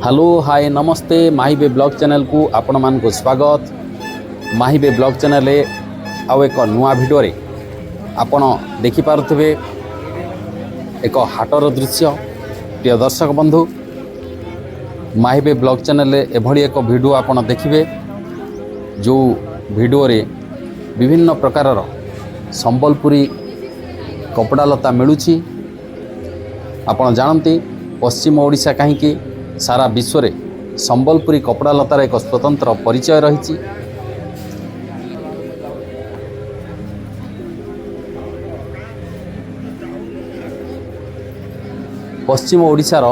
Hello hi नमस्ते माहिबे blog channel को आपण मान को स्वागत। माहिबे ब्लॉग चैनल आउ एक नुआ भिडियो रे आपण देखि पारुथिबे एक हाटर दृश्य। प्रिय दर्शक बंधु माहिबे ब्लॉग चैनल एभली एक भिडियो आपण देखिबे जो भिडियो रे विभिन्न प्रकारर संबलपुरी कपड़ा लता मिलुछि। आपण जानती पश्चिम ओडिशा कहीं सारा विश्व में संबलपुरी कपड़ा लतार एक स्वतंत्र परिचय रही। पश्चिम ओडिशार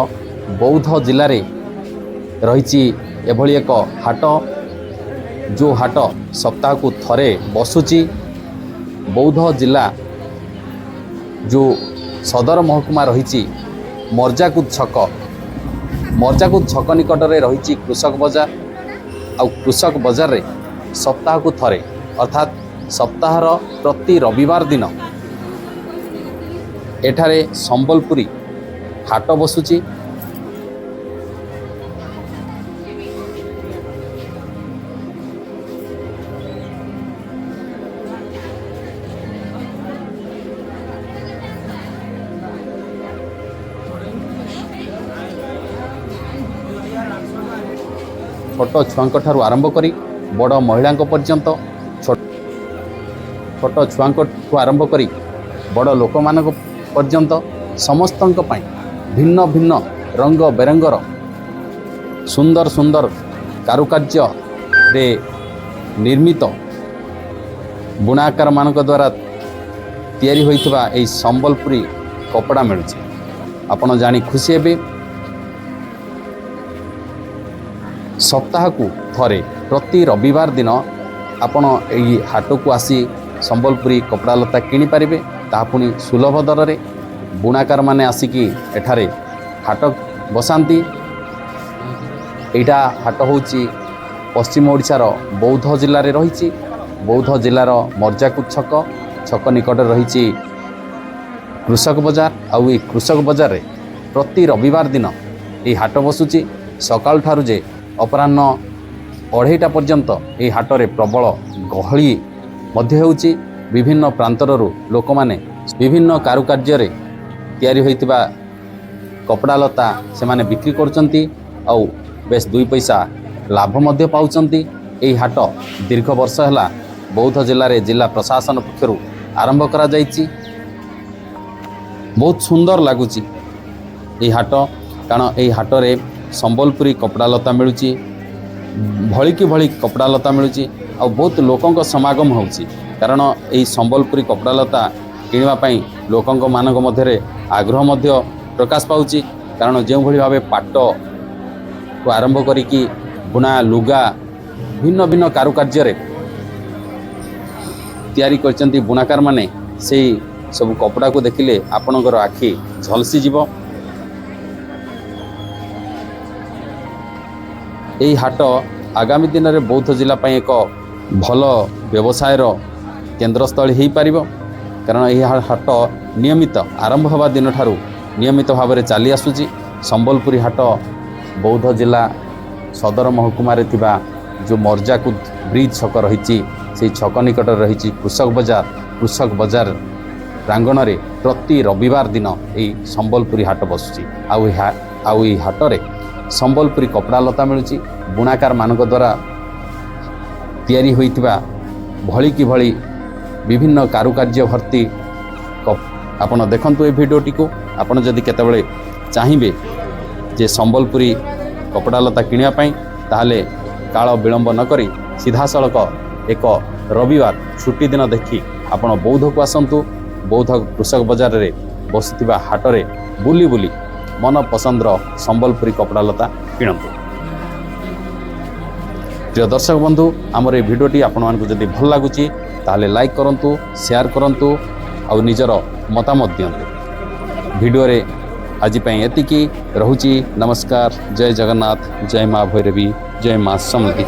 बौद्ध जिले में रही एभली एक हाट जो हाट सप्ताह को थरे बसुची। बौद्ध जिला जो सदर महकुमा रही मर्जाकुद छक निकट में रही कृषक बजार आउ कृषक बजार रे सप्ताह को थरे अर्थात सप्ताहर प्रति रविवार दिन एठारे संबलपुरी हाट बसुची। छोट छुआंक ठारू आरंभ करी बड़ महिला पर्यंत छोट छुआंक आरंभ करी बड़ लोक मान पर्यंत समस्त भिन्न भिन्न रंग बेरंगर सुंदर सुंदर कारुकार्य रे निर्मित बुणाकार मान द्वारा तैयारी होइथिबा एई संबलपुरी कपड़ा मिलुछि। आपण जानी खुशी हेबे। सप्ताह को थरे प्रति रविवार दिन आपण एई हाट को आसी संबलपुरी कपड़ा लता किनी पारिबे। ता पुनी सुलभ दर रे बुणाकार माने आसिकी एठारे हाट बसांती। एटा हाट होउची पश्चिम ओडिशार बौद्ध जिल्ला रे रहिछि। बौद्ध जिल्लार मर्जाकुद छक निकट रहिछि कृषक बजार आउ ए कृषक बजार रे प्रति रविवार दिन ए हाट बसुची। सकाळ ठारू जे अपराह्न 2:30 पर्यंत ए हाटरे प्रबल गहली मध्य होउची। विभिन्न प्रांतररू लोक माने विभिन्न कारुकार्य रे तैयारी होइतिबा कपड़ा लता से माने बिक्री करचंती आउ बेस 2 पैसा लाभ मध्य पाउचंती। ए हाट दीर्घ वर्ष हैला बौद्ध जिल्ला रे जिला प्रशासन पक्षरु आरंभ करा जायछि। बहुत सुंदर लागुची ए हाट कारण ए हाटरे संबलपुरी कपड़ा लता मिलुची भली की भली कपड़ा लता मिलुची आ बहुत लोकंक समागम होउची। कारण ए संबलपुरी कपड़ा लता किनिबा पई लोकंक मानक मध्यरे आग्रह मध्य प्रकाश पाउची। कारण जे भली भाबे पाट को आरंभ करिकी बुना लुगा भिन्न भिन्न कारुकार्य रे तैयारी करचंती बुनाकार माने सेई सब कपड़ा को देखिले आपणकर आखि झलसी जीव। यही हाट आगामी दिन में बौद्ध जिला एक भल व्यवसाय केन्द्रस्थली हो पार। कारण यह हाट नियमित आरंभ हवा दिन ठारू नियमित भाव में चली आसुची। संबलपुरी हाट बौद्ध जिला सदर महकुमा रे थिबा जो मर्जाकुद ब्रिज छक रही से छक निकट रही कृषक बजार प्रांगण रे प्रति रविवार दिन यही संबलपुरी हाट बसुची। आउ हाटरे संबलपुरी कपड़ा लता मिलुची बुणाकार मानक द्वारा तैयारी होइतिबा भली की भली विभिन्न कारुकार्य भर्ती आपण देखंतु ए भिडियोटी को। आपण जदि केतेबेले चाहिबे जे संबलपुरी कपड़ा लता किनिया पई ताहाले काल विलंब न करी सीधा सड़क एक रविवार छुट्टी दिन देखी आपण बौद्ध को आसंतु। बौद्ध कृषक बजार रे बसुथिबा हाटरे बुली बुली मन पसंदर संबलपुरी कपड़ा लता किणतु। प्रिय दर्शक बंधु आमर ये भिडियोटी आपण मानकु जदि भल लागुची ताहले लाइक करंतु शेयर करंतु और निजर मतामत दियंतु। भिडियो रे आज पई एतिकी रहुची। नमस्कार। जय जगन्नाथ। जय माँ भैरवी। जय माँ समधी।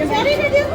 Sorry, did you?